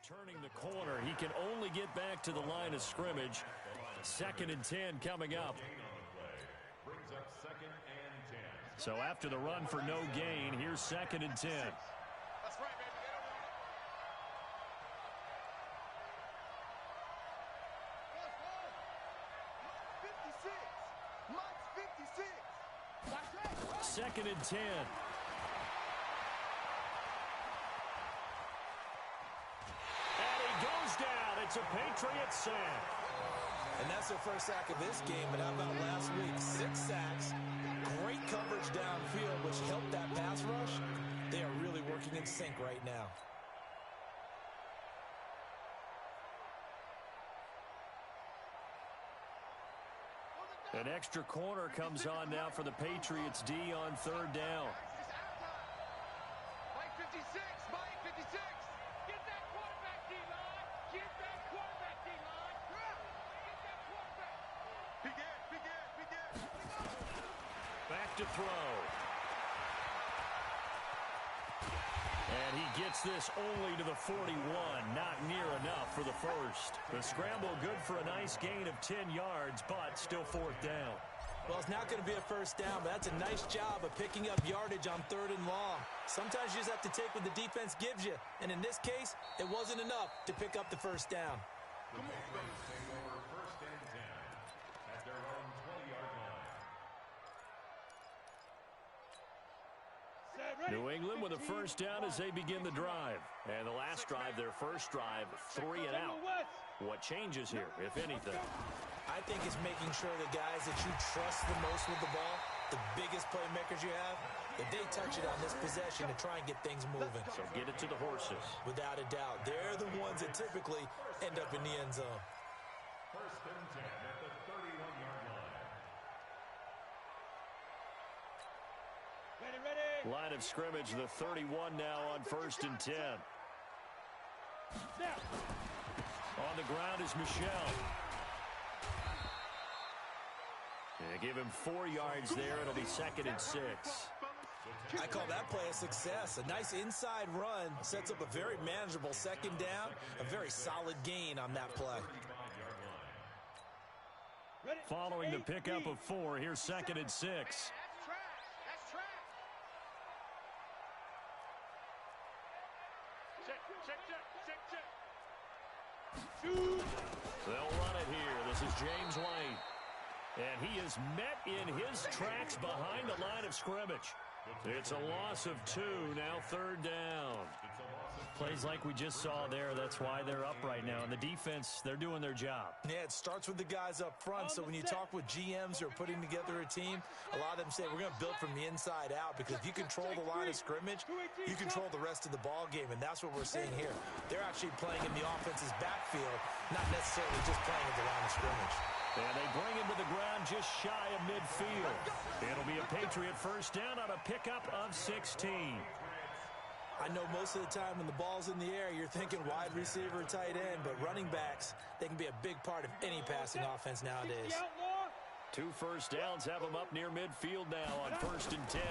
turning the corner. He can only get back to the line of scrimmage. 2nd and 10 coming up. So after the run for no gain, here's 2nd and 10. That's right, baby. Second and 10. And he goes down. It's a Patriot sack. And that's their first sack of this game. But how about last week? 6 sacks. Great coverage downfield, which helped that pass rush. They are really working in sync right now. An extra corner comes on now for the Patriots D on 3rd down. Mike 56, Mike 56. Get that quarterback, D-line. Get that quarterback, D-line. Get that quarterback. Begin. Back to throw. And he gets this only to the 41. Not near enough for the first. The scramble good for a nice gain of 10 yards, but still 4th down. Well, it's not going to be a first down, but that's a nice job of picking up yardage on 3rd and long. Sometimes you just have to take what the defense gives you. And in this case, it wasn't enough to pick up the first down. The Patriots take over 1st and 10 at their own 20-yard line. New England with a first down as they begin the drive. And the last drive, their first drive, 3 and out. What changes here, if anything? I think it's making sure the guys that you trust the most with the ball, the biggest playmakers you have, that they touch it on this possession to try and get things moving. So get it to the horses. Without a doubt. They're the ones that typically end up in the end zone. 1st and 10 at the 31-yard line. Ready. Line of scrimmage, the 31 now on 1st and 10. Snap. On the ground is Michel. They give him 4 yards there. It'll be 2nd and 6. I call that play a success. A nice inside run sets up a very manageable 2nd down. A very solid gain on that play. Following the pickup of 4, here's 2nd and 6. That's trash. Check. They'll run it here. This is James White. And he is met in his tracks behind the line of scrimmage. It's a loss of 2, now 3rd down. Plays like we just saw there, that's why they're up right now. And the defense, they're doing their job. Yeah, it starts with the guys up front. So when you talk with GMs who are putting together a team, a lot of them say we're going to build from the inside out, because if you control the line of scrimmage, you control the rest of the ball game, and that's what we're seeing here. They're actually playing in the offense's backfield, not necessarily just playing at the line of scrimmage. And they bring him to the ground just shy of midfield. It'll be a Patriot first down on a pickup of 16. I know most of the time when the ball's in the air, you're thinking wide receiver, tight end, but running backs, they can be a big part of any passing offense nowadays. 2 first downs have them up near midfield now on 1st and 10.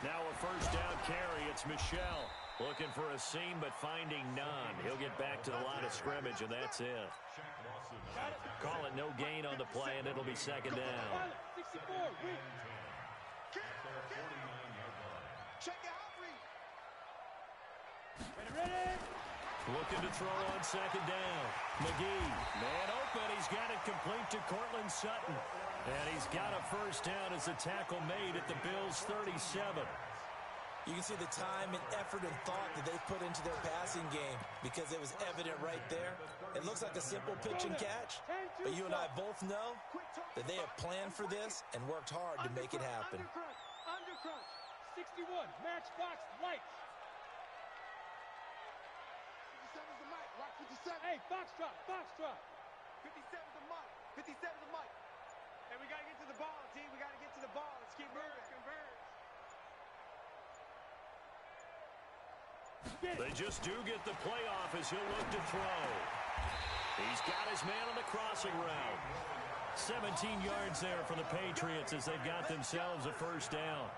Now a first down carry. It's Michel looking for a seam but finding none. He'll get back to the line of scrimmage, and that's it. Call it no gain on the play, and it'll be 2nd down. 64. Check it out. Ready. Looking to throw on 2nd down. McGee, man open. He's got it complete to Cortland Sutton. And he's got a first down as the tackle made at the Bills' 37. You can see the time and effort and thought that they put into their passing game, because it was evident right there. It looks like a simple pitch and catch, but you and I both know that they have planned for this and worked hard to make it happen. Undercrunch. 61. Matchbox lights. 57's the mic. Rock 57. Hey, Foxtrot. 57's the mic. 57's the mic. Hey, we got to get to the ball, team. We got to get to the ball. Let's keep moving. They just do get the playoff as he'll look to throw. He's got his man on the crossing route. 17 yards there for the Patriots as they've got themselves a first down.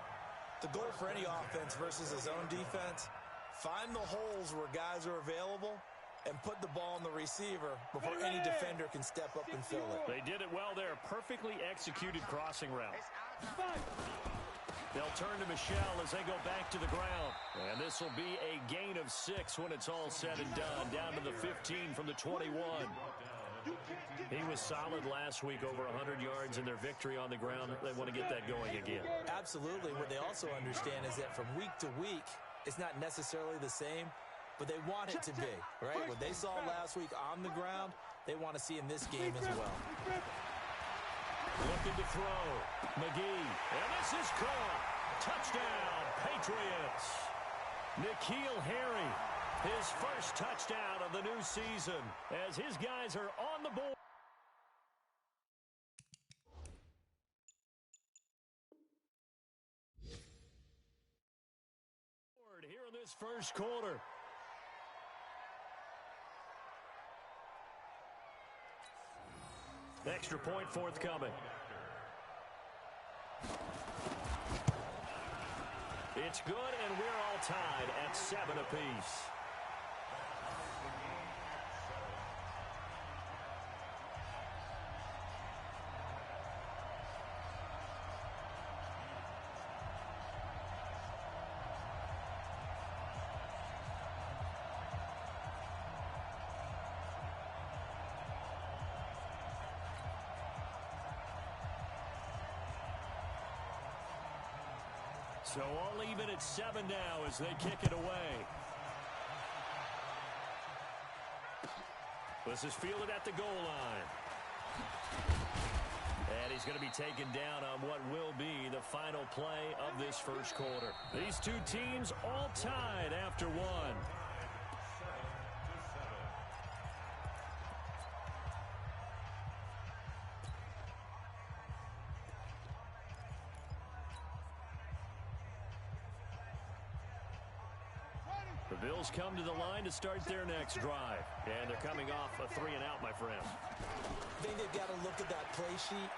The goal for any offense versus his own defense, find the holes where guys are available and put the ball on the receiver before any defender can step up and fill it. They did it well there. Perfectly executed crossing route. They'll turn to Michel as they go back to the ground. And this will be a gain of 6 when it's all said and done. Down to the 15 from the 21. He was solid last week, over 100 yards in their victory on the ground. They want to get that going again. Absolutely. What they also understand is that from week to week, it's not necessarily the same, but they want it to be, right? What they saw last week on the ground, they want to see in this game as well. Looking to throw. McGee. And this is caught. Touchdown, Patriots. N'Keal Harry, his first touchdown of the new season as his guys are on the board. Here in this first quarter. Extra point forthcoming. It's good, and we're all tied at 7 apiece. So all even at 7 now as they kick it away. This is fielded at the goal line. And he's going to be taken down on what will be the final play of this first quarter. These two teams all tied after 1. The Bills come to the line to start their next drive. And they're coming off a 3-and-out, my friend. I think they've got to look at that play sheet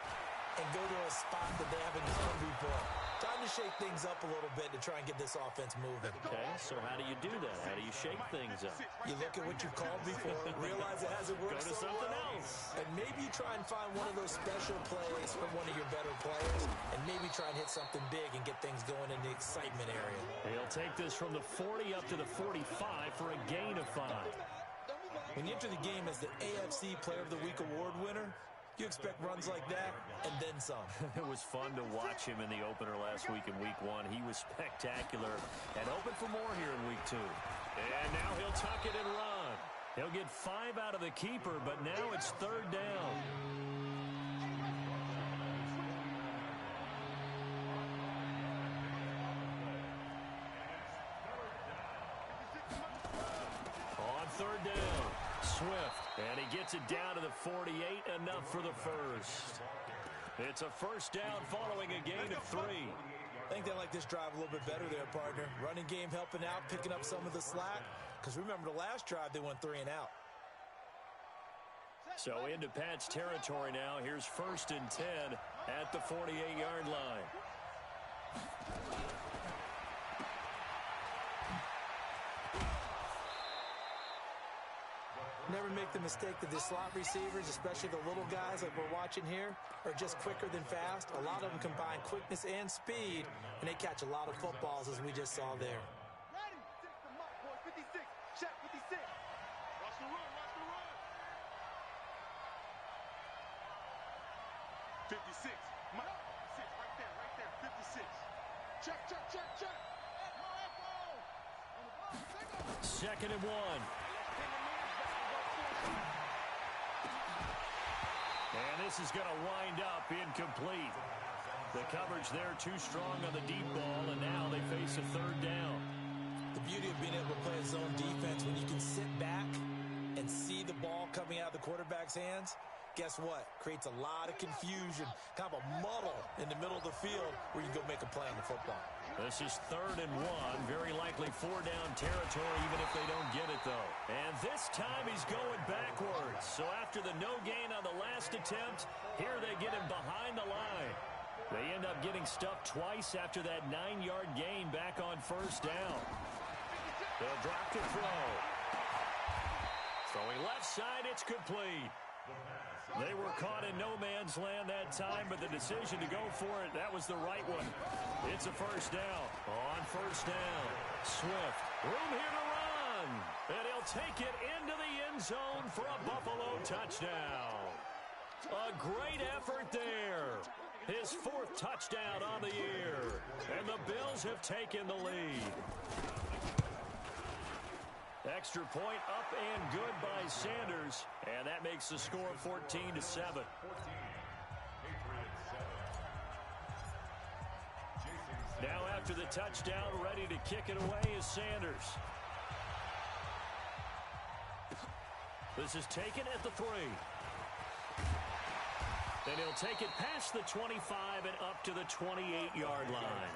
and go to a spot that they haven't gone before. Time to shake things up a little bit to try and get this offense moving. Okay, so how do you do that? How do you shake things up? You look at what you called before, realize it hasn't worked Go to so something well, else. and maybe you try and find one of those special plays from one of your better players, and maybe try and hit something big and get things going in the excitement area. He'll take this from the 40 up to the 45 for a gain of 5. When you enter the game as the AFC Player of the Week award winner, you expect runs like that, and then some. It was fun to watch him in the opener last week in week 1. He was spectacular and open for more here in week 2. And now he'll tuck it and run. He'll get 5 out of the keeper, but now it's 3rd down. On 3rd down, Swift. And he gets it down to the 48, enough for the first. It's a first down following a gain of 3. I think they like this drive a little bit better there, partner. Running game helping out, picking up some of the slack. Because remember, the last drive, they went 3-and-out. So into Pat's territory now. Here's 1st and 10 at the 48-yard line. Never make the mistake that the slot receivers, especially the little guys like we're watching here, are just quicker than fast. A lot of them combine quickness and speed, and they catch a lot of footballs, as we just saw there. Ready? Take the mark, boys. 56. Check 56. Watch the run, watch the run. 56. Mike. 6 right there, 56. Check, check, check, check. Echo, echo. On the block, single. 2nd and 1. And this is going to wind up incomplete. The coverage there too strong on the deep ball, and now they face a 3rd down. The beauty of being able to play a zone defense when you can sit back and see the ball coming out of the quarterback's hands, guess what? Creates a lot of confusion, kind of a muddle in the middle of the field where you go make a play on the football. This is 3rd and 1. Very likely 4-down territory, even if they don't get it, though. And this time he's going backwards. So after the no gain on the last attempt, here they get him behind the line. They end up getting stuffed twice after that 9-yard gain back on 1st down. They'll drop to throw. Throwing left side, it's complete. They were caught in no man's land that time, but the decision to go for it, that was the right one. It's a first down. On first down, Swift. Room here to run. And he'll take it into the end zone for a Buffalo touchdown. A great effort there. His 4th touchdown on the year. And the Bills have taken the lead. Extra point up and good by Sanders. And that makes the score 14-7. Now after the touchdown, ready to kick it away is Sanders. This is taken at the 3. And he'll take it past the 25 and up to the 28-yard line.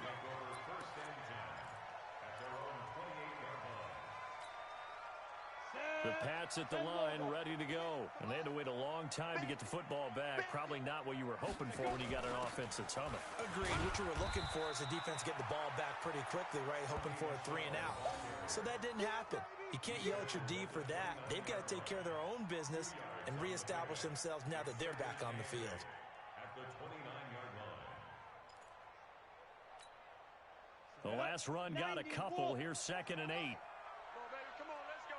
The Pats at the line, ready to go. And they had to wait a long time to get the football back. Probably not what you were hoping for when you got an offense that's humming. Agreed. What you were looking for is the defense get the ball back pretty quickly, right? Hoping for a 3 and out. So that didn't happen. You can't yell at your D for that. They've got to take care of their own business and reestablish themselves now that they're back on the field. At the 29-yard line. The last run got a couple. Here's 2nd and 8. Come on, baby. Come on, let's go.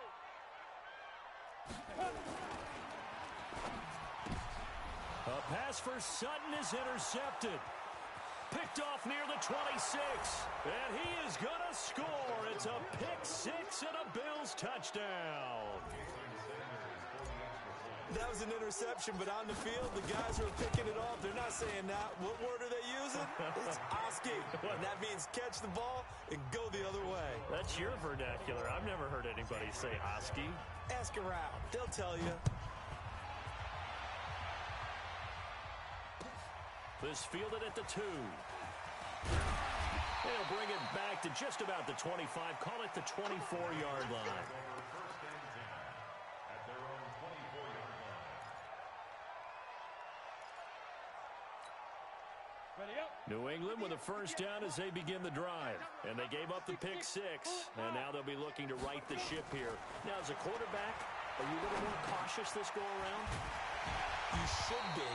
A pass for Sutton is intercepted. Picked off near the 26. And he is going to score. It's a pick 6 and a Bills touchdown. That was an interception, but on the field, the guys who are picking it off, they're not saying that. What word are they using? It's Oski. And that means catch the ball and go the other way. That's your vernacular. I've never heard anybody say Oski. Ask around. They'll tell you. This fielded at the 2. They'll bring it back to just about the 25. Call it the 24-yard line. At their own 24-yard line. Ready up. New England with a first down as they begin the drive. And they gave up the pick 6. And now they'll be looking to right the ship here. Now, as a quarterback, are you a little more cautious this go-around? You should be,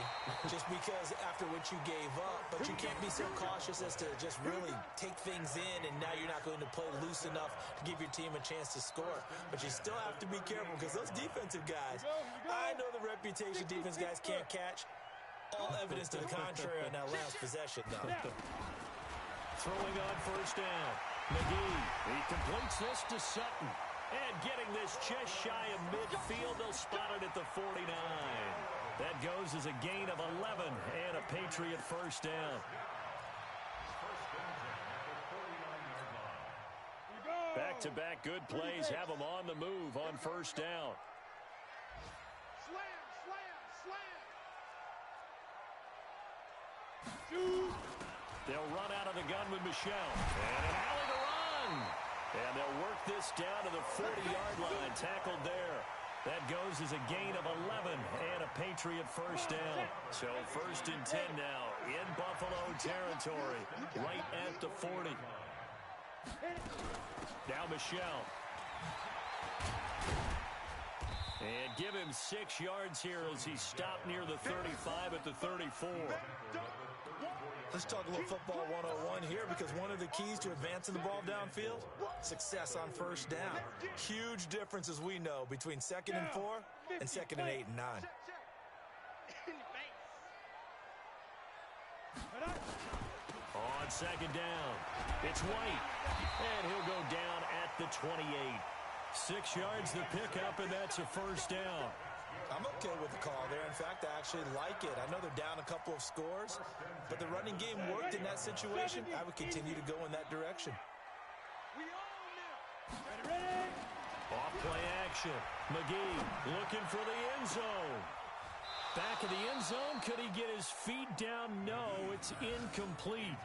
just because after what you gave up, but you can't be so cautious as to just really take things in, and now you're not going to play loose enough to give your team a chance to score. But you still have to be careful because those defensive guys, I know the reputation defense guys can't catch. All evidence to the contrary on that last possession, though. Throwing on first down. McGee, he completes this to Sutton. And getting this just shy of midfield, they'll spot it at the 49. That goes as a gain of 11 and a Patriot first down. Back-to-back good plays have them on the move on first down. Slam, slam, slam. They'll run out of the gun with Michelle. And an alley to run. And they'll work this down to the 40-yard line. Tackled there. That goes as a gain of 11 and a Patriot first down. So 1st and 10 now in Buffalo territory, right at the 40. Now Michelle. And give him 6 yards here as he stopped near the 35 at the 34. Let's talk a little football 101 here, because one of the keys to advancing the ball downfield, success on first down. Huge difference, as we know, between 2nd and 4 and 2nd and 8 and 9. On 2nd down, it's White. And he'll go down at the 28. 6 yards the pickup, and that's a first down. I'm okay with the call there. In fact, I actually like it. I know they're down a couple of scores, but the running game worked in that situation. I would continue to go in that direction. Off play action. McGee looking for the end zone. Back of the end zone. Could he get his feet down? No, it's incomplete.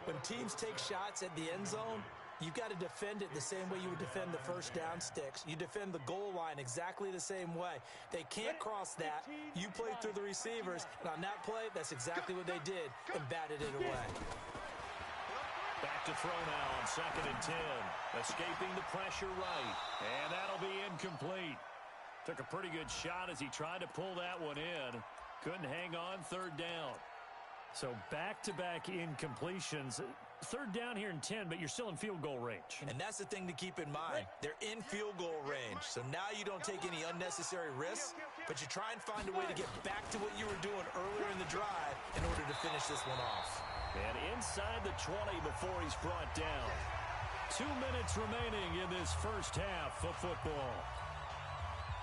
When teams take shots at the end zone, you've got to defend it the same way you would defend the first down sticks. You defend the goal line exactly the same way. They can't cross that. You play through the receivers, and on that play, that's exactly what they did and batted it away. Back to throw now on 2nd and 10. Escaping the pressure right. And that'll be incomplete. Took a pretty good shot as he tried to pull that one in. Couldn't hang on, third down. So back-to-back incompletions. Third down here in 10, but you're still in field goal range. And that's the thing to keep in mind. They're in field goal range. So now you don't take any unnecessary risks, but you try and find a way to get back to what you were doing earlier in the drive in order to finish this one off. And inside the 20 before he's brought down. 2 minutes remaining in this first half of football.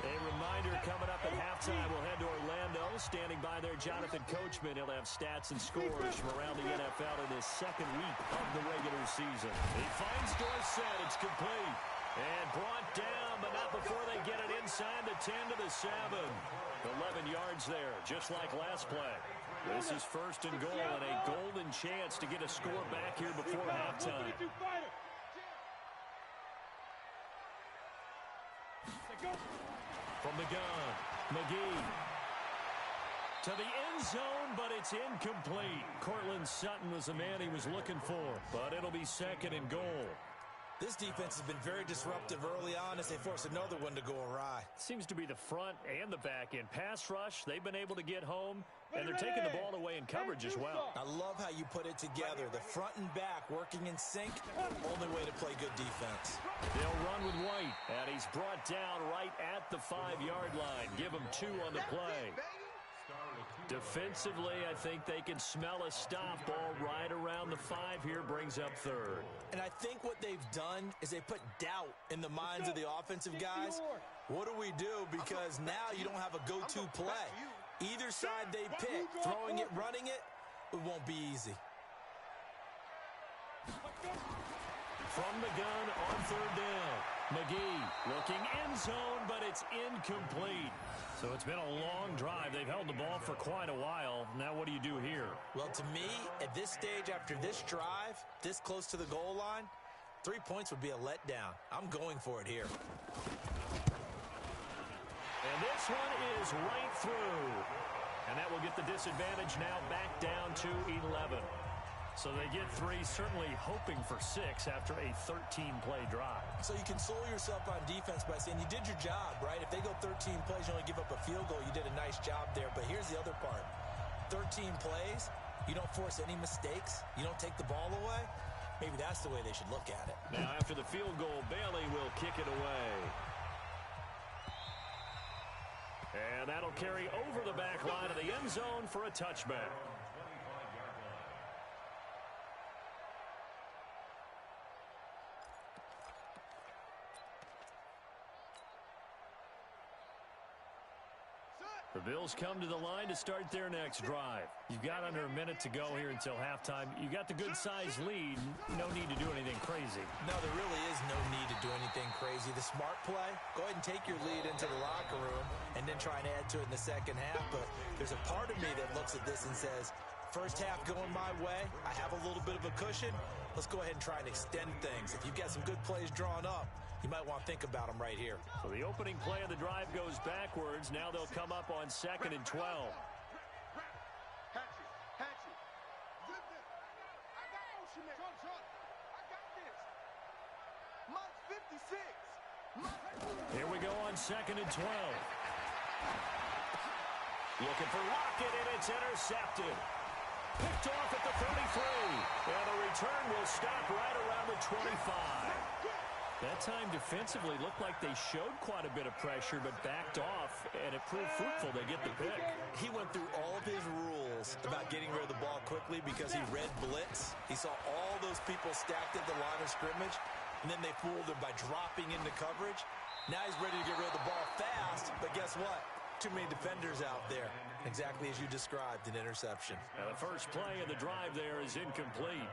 A reminder coming up at halftime, we'll head to Orlando. Standing by there, Jonathan Coachman. He'll have stats and scores from around the NFL in his second week of the regular season. He finds Dorsett. It's complete. And brought down, but not before they get it inside the 10 to the 7. 11 yards there, just like last play. This is first and goal and a golden chance to get a score back here before halftime. From the gun, McGee to the end zone, but it's incomplete. Cortland Sutton was the man he was looking for, but it'll be second and goal. This defense has been very disruptive early on as they force another one to go awry. Seems to be the front and the back end. Pass rush, they've been able to get home, and they're taking the ball away in coverage as well. I love how you put it together. The front and back working in sync, only way to play good defense. They'll run with White, and he's brought down right at the 5-yard line. Give him 2 on the play. Defensively, I think they can smell a stop. Ball right around the 5 here, brings up third. And I think what they've done is they put doubt in the minds of the offensive guys. What do we do? Because now you don't have a go-to play. Either side they pick, throwing it, running it, it won't be easy. From the gun on third down. McGee looking end zone, but it's incomplete. So it's been a long drive. They've held the ball for quite a while. Now what do you do here? Well, to me, at this stage, after this drive, this close to the goal line, 3 points would be a letdown. I'm going for it here. And this one is right through. And that will get the disadvantage now back down to 11. So they get 3, certainly hoping for 6 after a 13-play drive. So you console yourself on defense by saying you did your job, right? If they go 13 plays, you only give up a field goal, you did a nice job there. But here's the other part. 13 plays, you don't force any mistakes, you don't take the ball away. Maybe that's the way they should look at it. Now after the field goal, Bailey will kick it away. And that'll carry over the back line of the end zone for a touchback. The Bills come to the line to start their next drive. You've got under a minute to go here until halftime. You got the good-sized lead. No need to do anything crazy. No, there really is no need to do anything crazy. The smart play, go ahead and take your lead into the locker room and then try and add to it in the second half. But there's a part of me that looks at this and says, first half going my way, I have a little bit of a cushion. Let's go ahead and try and extend things. If you've got some good plays drawn up, you might want to think about them right here. So the opening play of the drive goes backwards. Now they'll come up on 2nd and 12. Here we go on 2nd and 12. Looking for Lockett, and it's intercepted. Picked off at the 33. And the return will stop right around the 25. That time defensively looked like they showed quite a bit of pressure, but backed off, and it proved fruitful. They get the pick. He went through all of his rules about getting rid of the ball quickly because he read blitz. He saw all those people stacked at the line of scrimmage, and then they fooled him by dropping into coverage. Now he's ready to get rid of the ball fast, but guess what? Too many defenders out there. Exactly as you described, an interception. And the first play of the drive there is incomplete.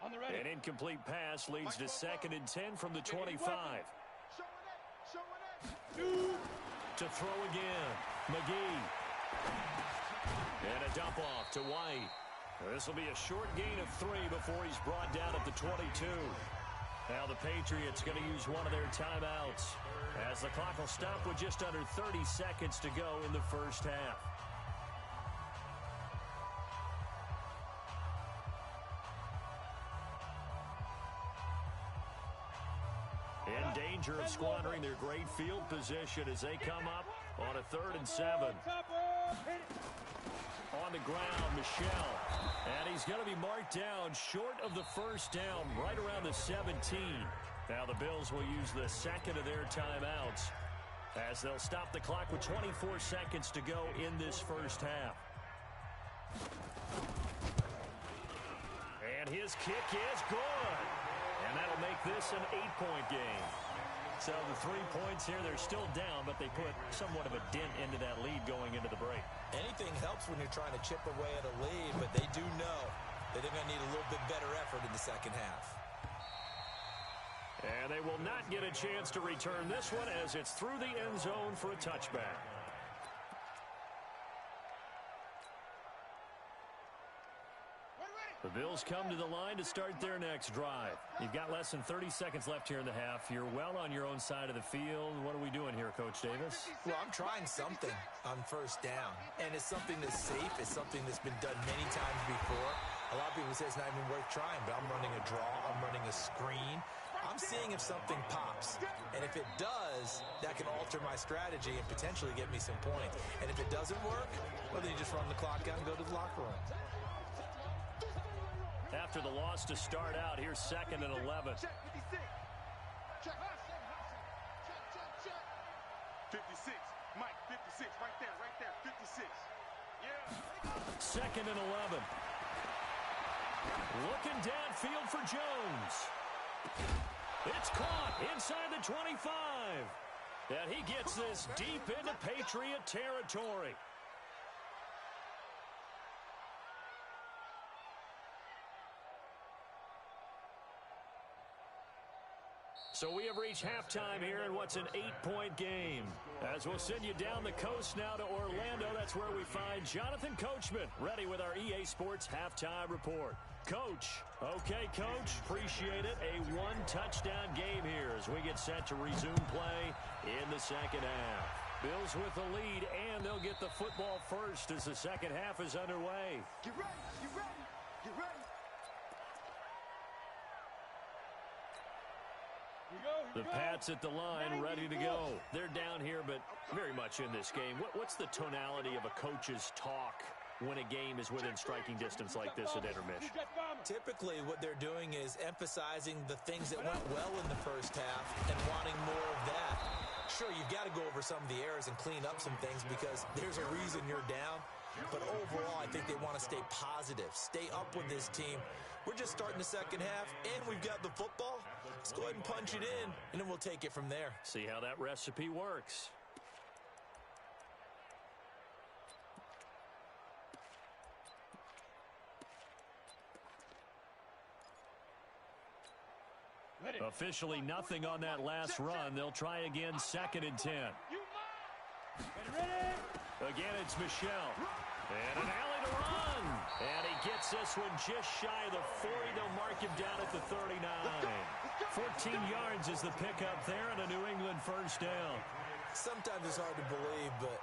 An incomplete pass leads to 2nd and 10 from the 25. To throw again, McGee. And a dump off to White. This will be a short gain of 3 before he's brought down at the 22. Now the Patriots going to use one of their timeouts as the clock will stop with just under 30 seconds to go in the first half. in danger of squandering their great field position as they come up on a 3rd and 7. On the ground, Michel. And he's going to be marked down short of the first down, right around the 17. Now the Bills will use the second of their timeouts as they'll stop the clock with 24 seconds to go in this first half. And his kick is good. And that'll make this an 8-point game. So the 3 points here, they're still down, but they put somewhat of a dent into that lead going into the break. Anything helps when you're trying to chip away at a lead, but they do know that they're going to need a little bit better effort in the second half. And they will not get a chance to return this one as it's through the end zone for a touchback. The Bills come to the line to start their next drive. You've got less than 30 seconds left here in the half. You're well on your own side of the field. What are we doing here, Coach Davis? Well, I'm trying something on first down, and it's something that's safe. It's something that's been done many times before. A lot of people say it's not even worth trying, but I'm running a draw. I'm running a screen. I'm seeing if something pops, and if it does, that can alter my strategy and potentially get me some points. And if it doesn't work, well, then you just run the clock out and go to the locker room. After the loss to start out, here's 2nd and 11. Check, 56. Check. 56. Mike, 56. Right there. 56. Yeah. 2nd and 11. Looking downfield for Jones. It's caught inside the 25. And he gets this deep into Patriot territory. So we have reached halftime here in what's an 8-point game. As we'll send you down the coast now to Orlando, that's where we find Jonathan Coachman, ready with our EA Sports Halftime Report. Coach. Okay, Coach. Appreciate it. A 1-touchdown game here as we get set to resume play in the second half. Bills with the lead, and they'll get the football first as the second half is underway. Get ready. Get ready. Get ready. The Pats at the line, ready to go. They're down here, but very much in this game. What's the tonality of a coach's talk when a game is within striking distance like this at intermission? Typically, what they're doing is emphasizing the things that went well in the first half and wanting more of that. Sure, you've got to go over some of the errors and clean up some things because there's a reason you're down. But overall, I think they want to stay positive, stay up with this team. We're just starting the second half, and we've got the football. Let's go ahead and punch it in, and then we'll take it from there. See how that recipe works. Officially nothing on that last run. They'll try again, 2nd and 10. Again, it's Michel. And an alley to run. And he gets this one just shy of the 40. They'll mark him down at the 39. 14 yards is the pickup there and a New England first down. Sometimes it's hard to believe, but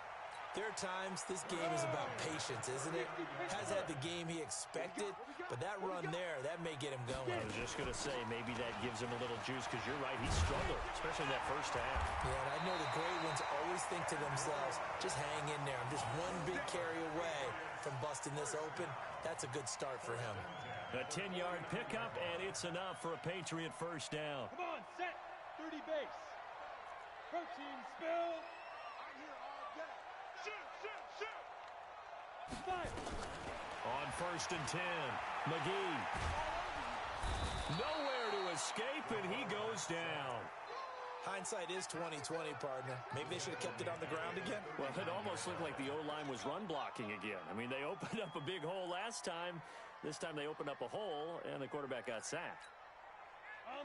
there are times this game is about patience, isn't it? Has had the game he expected, but that run there, that may get him going. I was just going to say, maybe that gives him a little juice because you're right, he struggled, especially in that first half. Yeah, and I know the great ones always think to themselves, just hang in there. I'm just one big carry away from busting this open. That's a good start for him. A 10-yard pickup, and it's enough for a Patriot first down. Come on, set. 30 base. Protein spill. I'm here all day. Shoot. Fire. On 1st and 10, McGee. Nowhere to escape, and he goes down. Hindsight is 20/20, partner. Maybe they should have kept it on the ground again. Well, it almost looked like the O-line was run blocking again. I mean, they opened up a big hole last time. This time they opened up a hole, and the quarterback got sacked.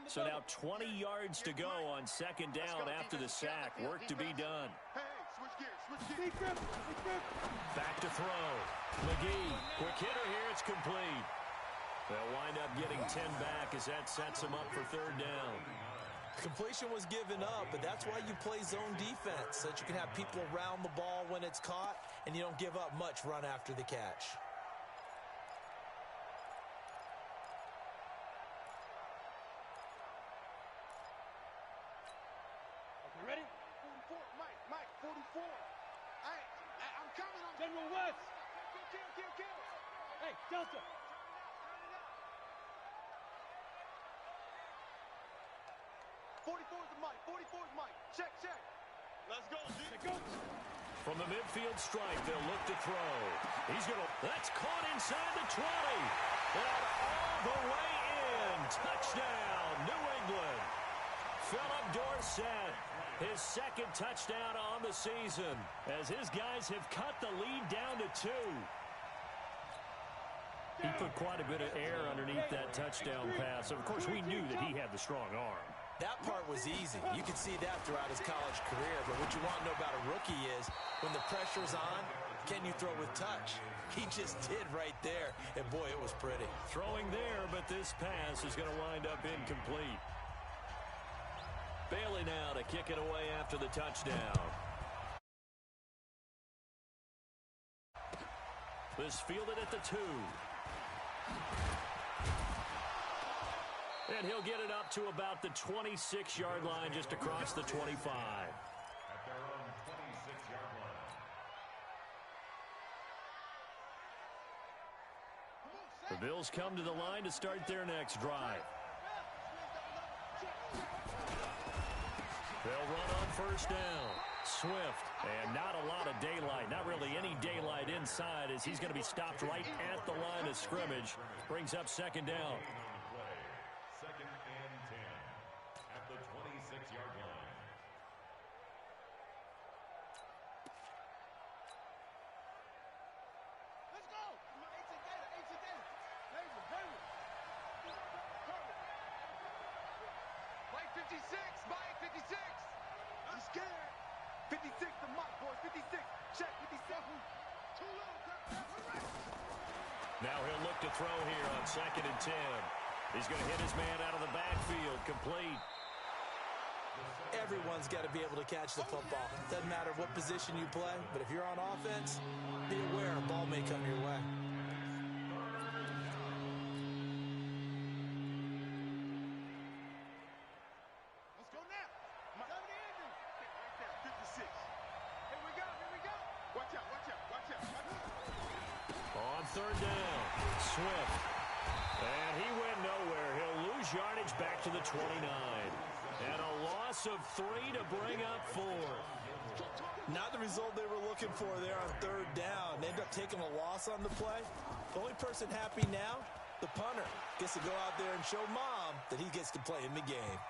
So now 20 yards to go on 2nd down after the sack. Work to be done. Hey, switch gears. Back to throw. McGee, quick hitter here. It's complete. They'll wind up getting 10 back as that sets them up for 3rd down. Completion was given up, but that's why you play zone defense, so that you can have people around the ball when it's caught, and you don't give up much run after the catch. You ready? 44. Mike, 44. I'm coming. General West. Kill. Hey, Delta. 44's the Mike. 44's Mike. Check. Let's go, G. Let's go. From the midfield stripe, they'll look to throw. That's caught inside the 20. And all the way in. Touchdown, New England. Philip Dorsett, his second touchdown on the season, as his guys have cut the lead down to 2. He put quite a bit of air underneath that touchdown pass. Of course, we knew that he had the strong arm. That part was easy. You can see that throughout his college career. But what you want to know about a rookie is when the pressure's on, can you throw with touch? He just did right there. And, boy, it was pretty. Throwing there, but this pass is going to wind up incomplete. Bailey now to kick it away after the touchdown. This fielded at the 2. And he'll get it up to about the 26-yard line, just across the 25. At their own 26-yard line. The Bills come to the line to start their next drive. They'll run on first down. Swift, and not a lot of daylight, not really any daylight inside, as he's going to be stopped right at the line of scrimmage. Brings up second down. Second and 10 at the 26-yard line. Let's go. 18 Gator. Mike 56. Mike 56. I'm scared. 56 to Mike, boys. 56. Check 57. Too low. Now he'll look to throw here on second and 10. He's going to hit his man out of the backfield. Complete. Everyone's got to be able to catch the football. Doesn't matter what position you play, but if you're on offense, be aware a ball may come your way. Let's go now. Right there, 56. Here we go. Watch out. On third down, Swift. And he went nowhere. He'll lose yardage back to the 29. And a loss of 3 to bring up 4. Not the result they were looking for there on third down. They end up taking a loss on the play. The only person happy now, the punter, gets to go out there and show Mom that he gets to play in the game.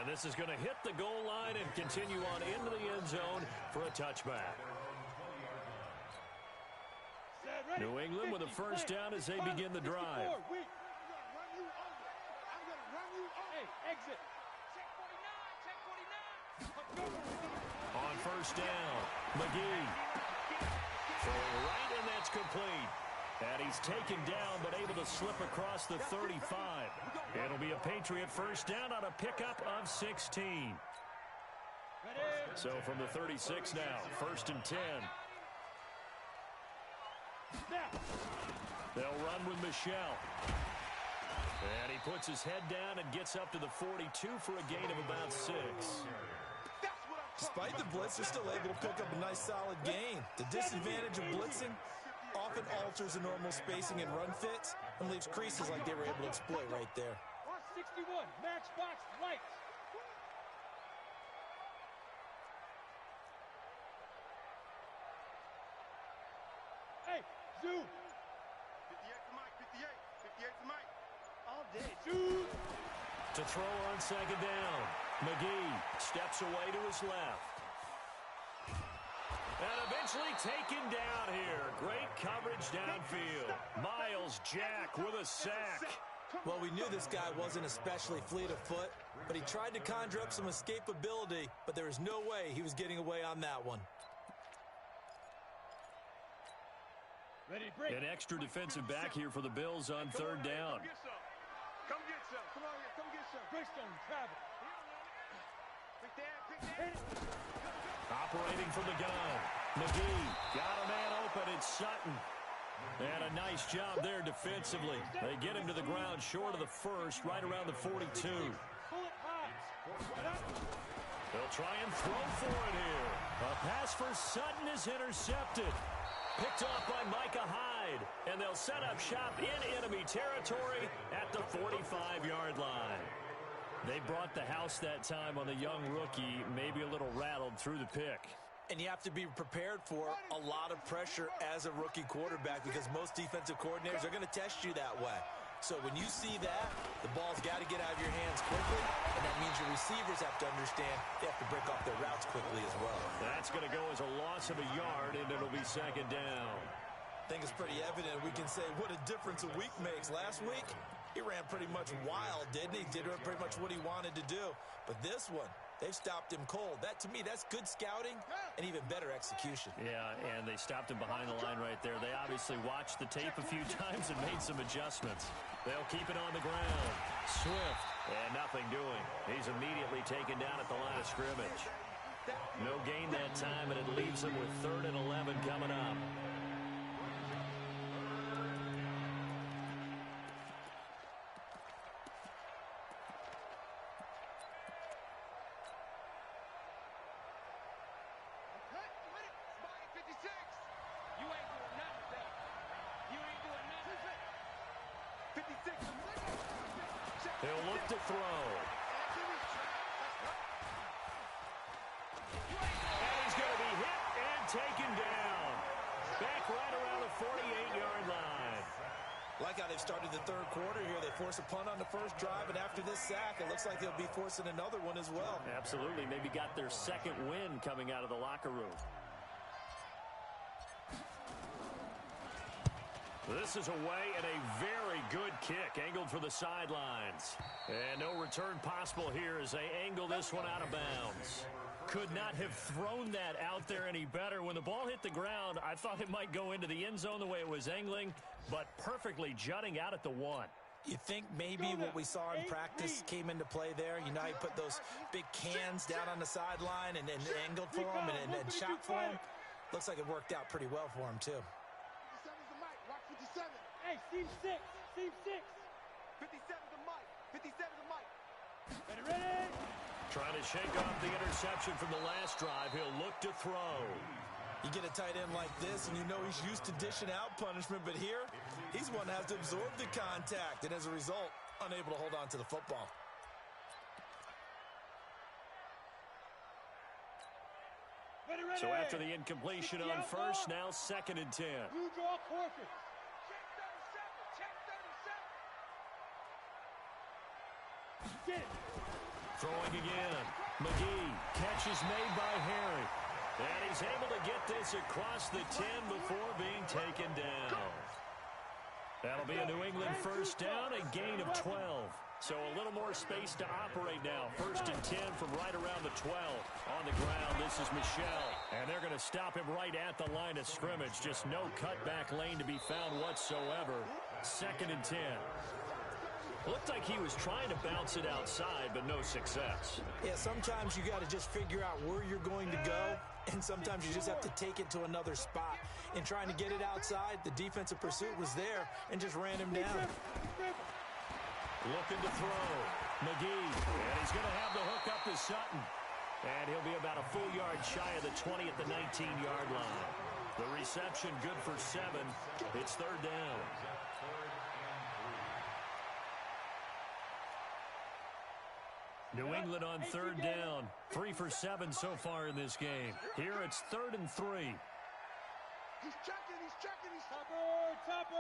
And this is going to hit the goal line and continue on into the end zone for a touchback. New England with a first down as they begin the drive. I'm gonna run you over. Hey, exit. Check 49. On first down, McGee. Throwing right, and that's complete. And he's taken down, but able to slip across the 35. It'll be a Patriot first down on a pickup of 16. Ready. So from the 36 now, first and 10. Snap. They'll run with Michelle. And he puts his head down and gets up to the 42 for a gain of about 6. Despite the blitz, they're still able to pick up a nice solid gain. The disadvantage of blitzing often alters the normal spacing and run fits and leaves creases like they were able to exploit right there. 61, Matchbox Lights. Hey, zoom. 58 to Mike. 58 to Mike. All day. Zoom. To throw on second down, McGee steps away to his left. And eventually taken down here. Great coverage downfield. Miles Jack with a sack. Well, we knew this guy wasn't especially fleet of foot, but he tried to conjure up some escapability, but there was no way he was getting away on that one. Ready, break. An extra defensive back here for the Bills on third down. Come get some. Come on here. Come get some. Brickstone travel. Quick there. Operating from the gun. McGee got a man open. It's Sutton. And a nice job there defensively. They get him to the ground short of the first, right around the 42. Pull it high. They'll try and throw for it here. A pass for Sutton is intercepted. Picked off by Micah Hyde. And they'll set up shop in enemy territory at the 45-yard line. They brought the house that time on the young rookie, maybe a little rattled through the pick. And you have to be prepared for a lot of pressure as a rookie quarterback because most defensive coordinators are going to test you that way. So when you see that, the ball's got to get out of your hands quickly, and that means your receivers have to understand they have to break off their routes quickly as well. That's going to go as a loss of a yard, and it'll be second down. I think it's pretty evident. We can say what a difference a week makes. Last week, he ran pretty much wild, didn't he? Did pretty much what he wanted to do. But this one, they've stopped him cold. That, to me, that's good scouting and even better execution. Yeah, and they stopped him behind the line right there. They obviously watched the tape a few times and made some adjustments. They'll keep it on the ground. Swift, and nothing doing. He's immediately taken down at the line of scrimmage. No gain that time, and it leaves him with 3rd and 11 coming up. He'll look to throw. And he's going to be hit and taken down. Back right around the 48-yard line. Like how they've started the third quarter here. They force a punt on the first drive, and after this sack, it looks like they'll be forcing another one as well. Absolutely. Maybe got their second win coming out of the locker room. This is away and a very good kick angled for the sidelines. And no return possible here as they angle this one out of bounds. Could not have thrown that out there any better. When the ball hit the ground, I thought it might go into the end zone the way it was angling, but perfectly jutting out at the 1. You think maybe what we saw in practice came into play there? You know, he put those big cans down on the sideline and angled for him and shot for him. Looks like it worked out pretty well for him, too. 57's the mic. Rock 57. Hey, Team 6. Team 6. 57's the mic. 57's the mic. Ready? Trying to shake off the interception from the last drive. He'll look to throw. You get a tight end like this, and you know he's used to dishing out punishment, but here, he's one that has to absorb the contact, and as a result, unable to hold on to the football. Ready. So after the incompletion on first, now 2nd and 10. Blue draw Corker. Check 37. Check 37. Get it. Throwing again. McGee. Catch is made by Harry. And he's able to get this across the 10 before being taken down. That'll be a New England first down, a gain of 12. So a little more space to operate now. 1st and 10 from right around the 12. On the ground, this is Michel. And they're going to stop him right at the line of scrimmage. Just no cutback lane to be found whatsoever. 2nd and 10. Looked like he was trying to bounce it outside, but no success. Yeah, sometimes you got to just figure out where you're going to go, and sometimes you just have to take it to another spot. In trying to get it outside, the defensive pursuit was there and just ran him down. Looking to throw. McGee. And he's going to have the hook up to Sutton. And he'll be about a full yard shy of the 20 at the 19-yard line. The reception good for 7. It's 3rd down. New England on 3rd down. 3 for 7 so far in this game. Here it's 3rd and 3. He's checking. Topper.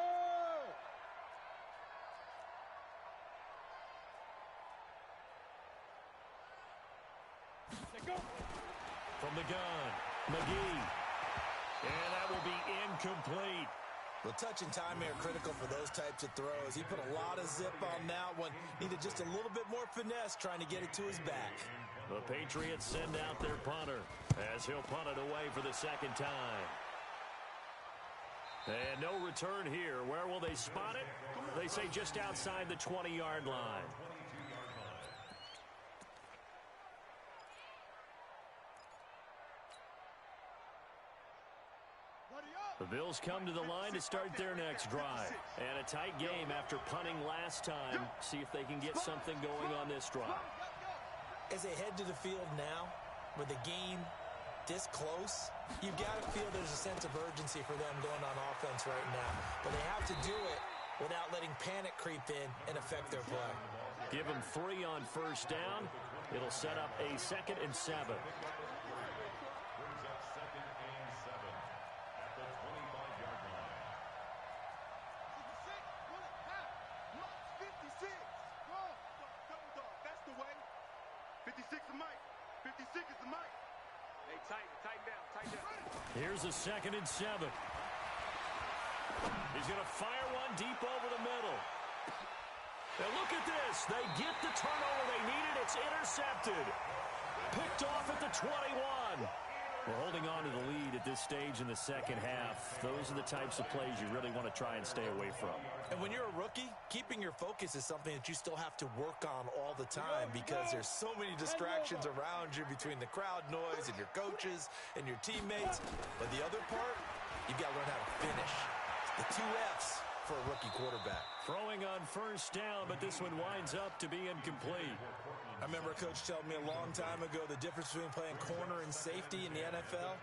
Go. From the gun, McGee. And that will be incomplete. Well, touch and time here critical for those types of throws. He put a lot of zip on that one. Needed just a little bit more finesse trying to get it to his back. The Patriots send out their punter as he'll punt it away for the 2nd time. And no return here. Where will they spot it? They say just outside the 20-yard line. The Bills come to the line to start their next drive. And a tight game after punting last time. See if they can get something going on this drive. as they head to the field now, with the game this close, you've got to feel there's a sense of urgency for them going on offense right now. But they have to do it without letting panic creep in and affect their play. Give them 3 on first down. It'll set up a 2nd and 7. Brings up 2nd and 7 at the 25-yard line. 56, pull it, half, look, 56. Go, double dog, that's the way. 56 is Mike. 56 is the Mike. Hey, tighten down. Here's a 2nd and 7. He's going to fire one deep over the middle. And look at this. They get the turnover they needed. It's intercepted. Picked off at the 21. We're holding on to the lead at this stage in the second half. Those are the types of plays you really want to try and stay away from. And when you're a rookie, keeping your focus is something that you still have to work on all the time because there's so many distractions around you between the crowd noise and your coaches and your teammates. But the other part, you got to learn how to finish. The 2 F's for a rookie quarterback. Throwing on first down, but this one winds up to be incomplete. I remember a coach telling me a long time ago the difference between playing corner and safety in the NFL.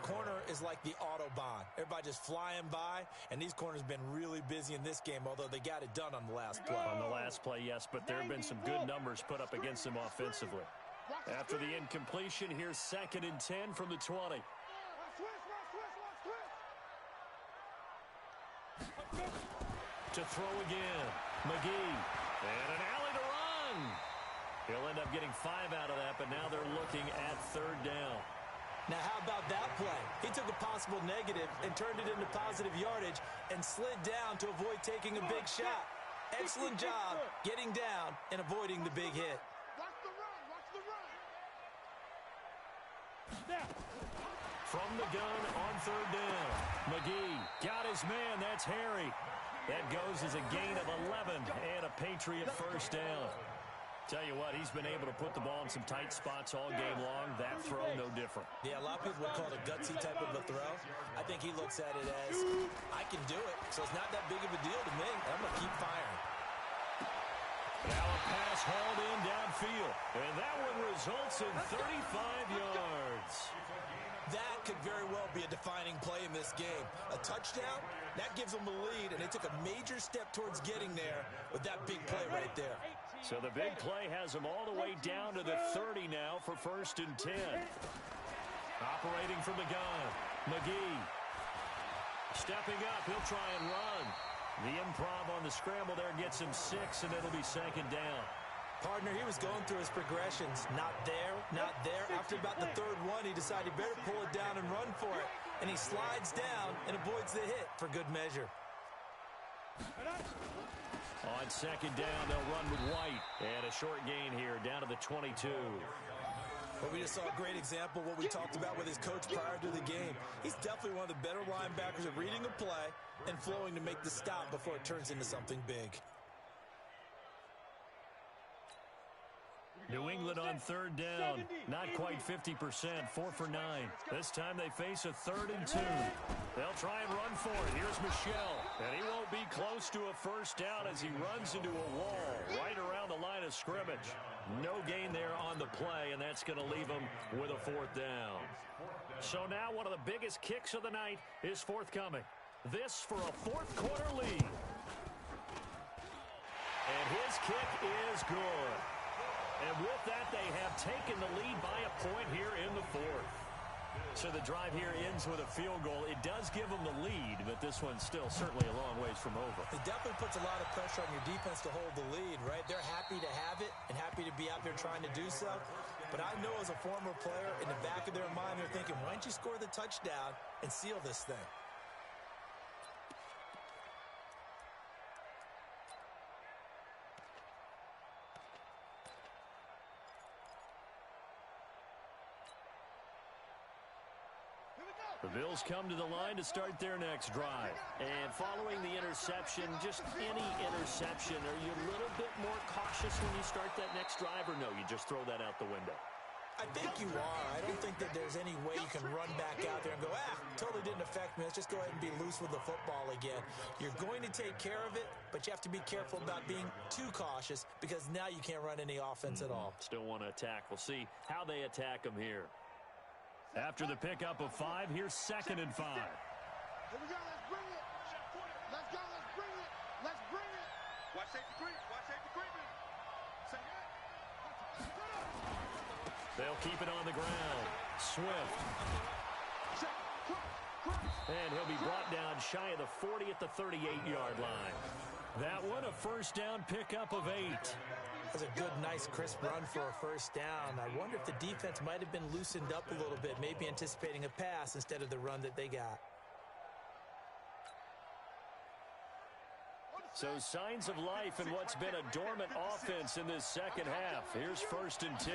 Corner is like the Autobahn. Everybody just flying by, and these corners have been really busy in this game, although they got it done on the last play. On the last play, yes, but there have been some good numbers put up against them offensively. After the incompletion, here's 2nd and 10 from the 20. To throw again, McGee, and an alley to run. He'll end up getting 5 out of that, but now they're looking at 3rd down. Now, how about that play? He took a possible negative and turned it into positive yardage and slid down to avoid taking a big shot. Excellent job getting down and avoiding the big hit. Watch the run, watch the run. From the gun on 3rd down, McGee got his man. That's Harry. That goes as a gain of 11 and a Patriot first down. Tell you what, he's been able to put the ball in some tight spots all game long. That throw, no different. Yeah, a lot of people would call it a gutsy type of a throw. I think he looks at it as, I can do it, so it's not that big of a deal to me. I'm going to keep firing. Now a pass hauled in downfield, and that one results in 35 yards. That could very well be a defining play in this game. A touchdown, that gives them the lead, and they took a major step towards getting there with that big play right there. So the big play has them all the way down to the 30 now for 1st and 10. Operating from the gun, McGee. Stepping up, he'll try and run. The improv on the scramble there gets him 6, and it'll be 2nd down. Partner, he was going through his progressions. Not there, not there. After about the 3rd one, he decided he better pull it down and run for it. And he slides down and avoids the hit for good measure. On 2nd down, they'll run with White. And a short gain here, down to the 22. But we just saw a great example of what we talked about with his coach prior to the game. He's definitely one of the better linebackers at reading a play and flowing to make the stop before it turns into something big. New England on 3rd down. Not quite 50%, 4 for 9. This time they face a 3rd and 2. They'll try and run for it. Here's Michelle. And he won't be close to a first down as he runs into a wall right around the line of scrimmage. No gain there on the play, and that's going to leave him with a 4th down. So now one of the biggest kicks of the night is forthcoming. This for a 4th quarter lead. And his kick is good. And with that, they have taken the lead by a point here in the 4th. So the drive here ends with a field goal. It does give them the lead, but this one's still certainly a long ways from over. It definitely puts a lot of pressure on your defense to hold the lead, right? They're happy to have it and happy to be out there trying to do so. But I know as a former player, in the back of their mind, they're thinking, why don't you score the touchdown and seal this thing? The Bills come to the line to start their next drive. And following the interception, just any interception, are you a little bit more cautious when you start that next drive, or no, you just throw that out the window? I think you are. I don't think that there's any way you can run back out there and go, totally didn't affect me. Let's just go ahead and be loose with the football again. You're going to take care of it, but you have to be careful about being too cautious because now you can't run any offense at all. Still want to attack. We'll see how they attack them here. After the pickup of 5, here's 2nd and 5. Here we go. Let's bring it. Let's go. Let's bring it. Let's bring it. Watch safety creep. Watch safety creeping. Say it. They'll keep it on the ground. Swift. And he'll be brought down shy of the 40 at the 38-yard line. That one, a first down pickup of 8. That's a good, nice, crisp run for a first down. I wonder if the defense might have been loosened up a little bit, maybe anticipating a pass instead of the run that they got. So signs of life in what's been a dormant offense in this second half. Here's 1st and 10.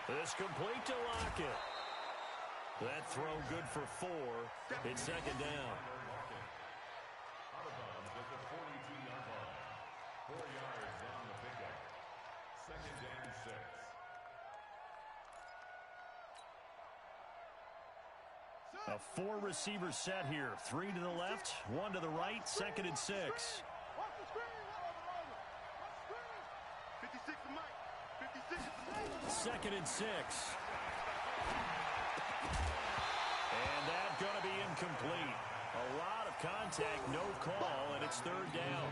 This complete to Lockett. That throw good for 4. It's 2nd down. Out of bounds at the 42-yard line. 4 yards on the pickup. 2nd and 6. A 4-receiver set here. 3 to the left, 1 to the right, 2nd and 6. Watch the screen. 56 to Mike. 56 to Mike. 2nd and 6. And that's going to be incomplete. A lot of contact, no call, and it's 3rd down.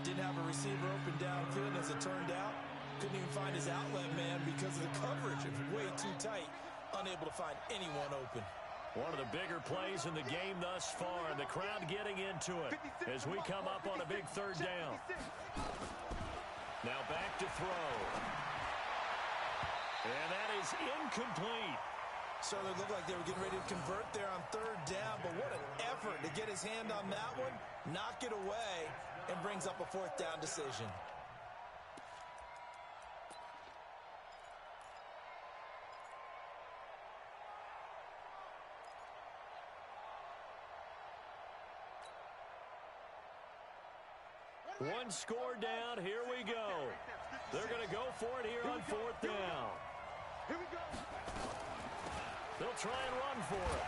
Didn't have a receiver open downfield, as it turned out. Couldn't even find his outlet man because of the coverage. It was way too tight. Unable to find anyone open. One of the bigger plays in the game thus far, and the crowd getting into it as we come up on a big 3rd down. Now back to throw. And that is incomplete. Certainly looked like they were getting ready to convert there on 3rd down, but what an effort to get his hand on that one, knock it away, and brings up a 4th down decision. One score down, here we go. They're going to go for it here on 4th down. Here we go. They'll try and run for it.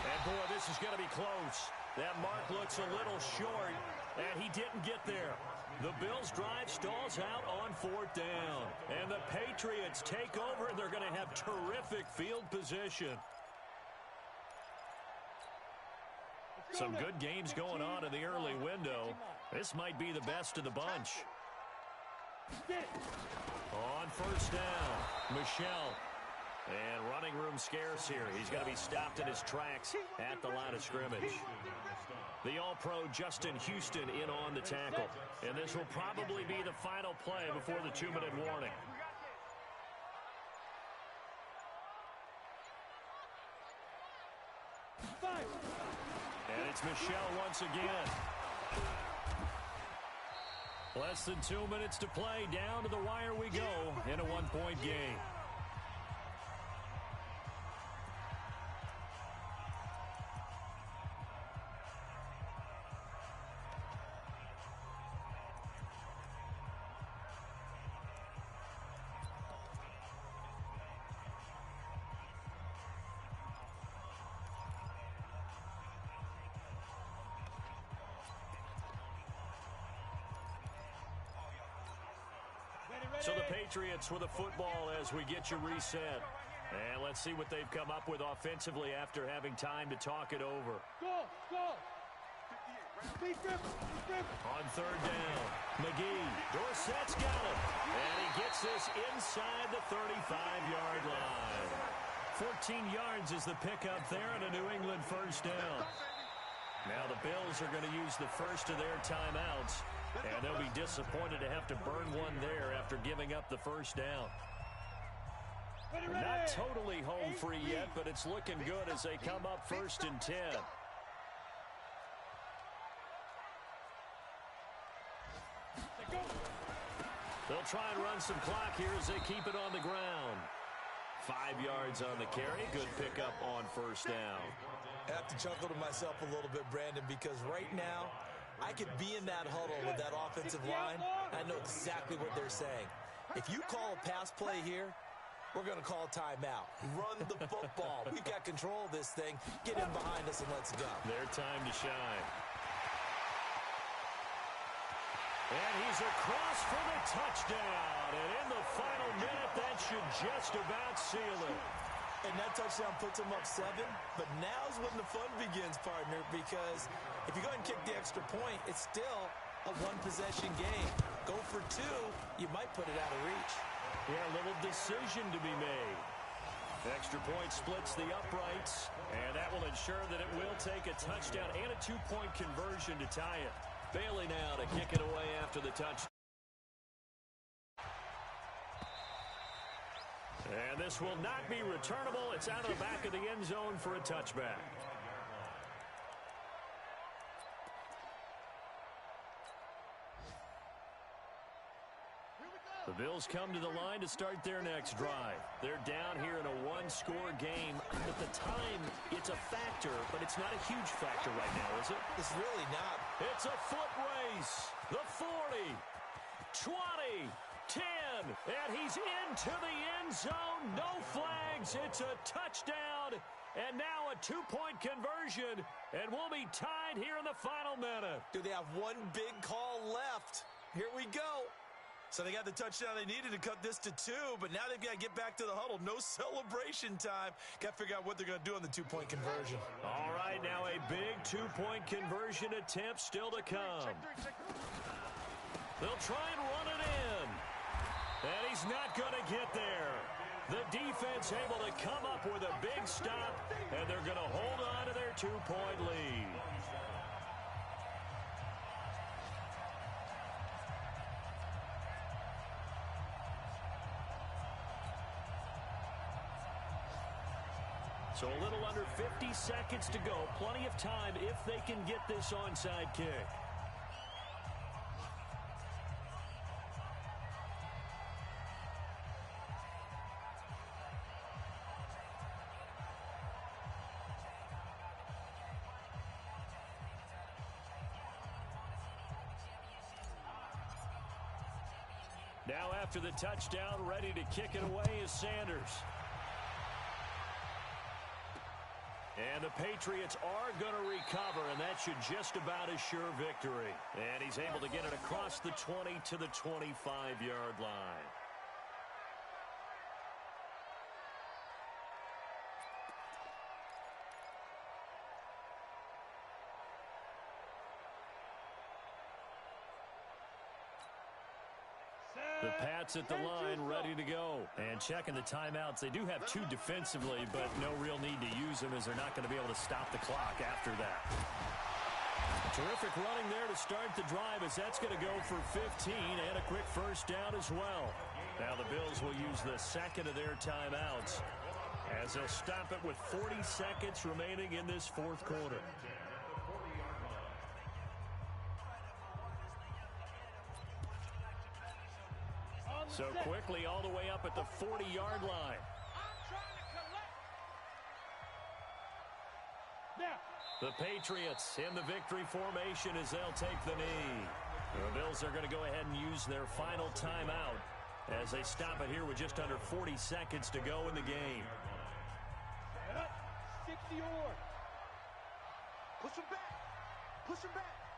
And boy, this is going to be close. That mark looks a little short, and he didn't get there. The Bills' drive stalls out on 4th down. And the Patriots take over, and they're going to have terrific field position. Some good games going on in the early window. This might be the best of the bunch. On 1st down, Michel. And running room scarce here. He's going to be stopped in his tracks at the line of scrimmage. The All-Pro Justin Houston in on the tackle. And this will probably be the final play before the 2-minute warning. And it's Michel once again. Less than 2 minutes to play. Down to the wire we go in a 1-point game. So the Patriots with the football as we get you reset. And let's see what they've come up with offensively after having time to talk it over. Go! On 3rd down, McGee. Dorsett's got it. And he gets this inside the 35-yard line. 14 yards is the pickup there and a New England first down. Now the Bills are going to use the first of their timeouts. And they'll be disappointed to have to burn one there after giving up the first down. They're not totally home free yet, but it's looking good as they come up 1st and 10. They'll try and run some clock here as they keep it on the ground. 5 yards on the carry. Good pickup on 1st down. I have to chuckle to myself a little bit, Brandon, because right now I could be in that huddle with that offensive line. I know exactly what they're saying. If you call a pass play here, we're going to call timeout. Run the football. We've got control of this thing. Get in behind us and let's go. Their time to shine. And he's across for the touchdown. And in the final minute, that should just about seal it. And that touchdown puts them up 7. But now's when the fun begins, partner, because if you go ahead and kick the extra point, it's still a one-possession game. Go for 2, you might put it out of reach. Yeah, a little decision to be made. Extra point splits the uprights, and that will ensure that it will take a touchdown and a 2-point conversion to tie it. Bailey now to kick it away after the touchdown. And this will not be returnable. It's out of the back of the end zone for a touchback. The Bills come to the line to start their next drive. They're down here in a one-score game. At the time, it's a factor, but it's not a huge factor right now, is it? It's really not. It's a foot race. The 40, 20, 10, and he's into the end zone. No flags. It's a touchdown, and now a 2-point conversion, and we'll be tied here in the final minute. Do they have one big call left? Here we go. So they got the touchdown they needed to cut this to 2, but now they've got to get back to the huddle. No celebration time. Got to figure out what they're going to do on the 2-point conversion. All right, now a big 2-point conversion attempt still to come. They'll try and run it in. And he's not going to get there. The defense able to come up with a big stop, and they're going to hold on to their 2-point lead. So a little under 50 seconds to go. Plenty of time if they can get this onside kick. Now after the touchdown, ready to kick it away is Sanders. And the Patriots are going to recover, and that should just about assure victory. And he's able to get it across the 20 to the 25-yard line. The Pats at the line, ready to go. And checking the timeouts. They do have 2 defensively, but no real need to use them as they're not going to be able to stop the clock after that. Terrific running there to start the drive as that's going to go for 15 and a quick first down as well. Now the Bills will use the second of their timeouts as they'll stop it with 40 seconds remaining in this fourth quarter. So quickly all the way up at the 40-yard line. The Patriots in the victory formation as they'll take the knee. The Bills are going to go ahead and use their final timeout as they stop it here with just under 40 seconds to go in the game. 60 yards. Push him back. Push him back.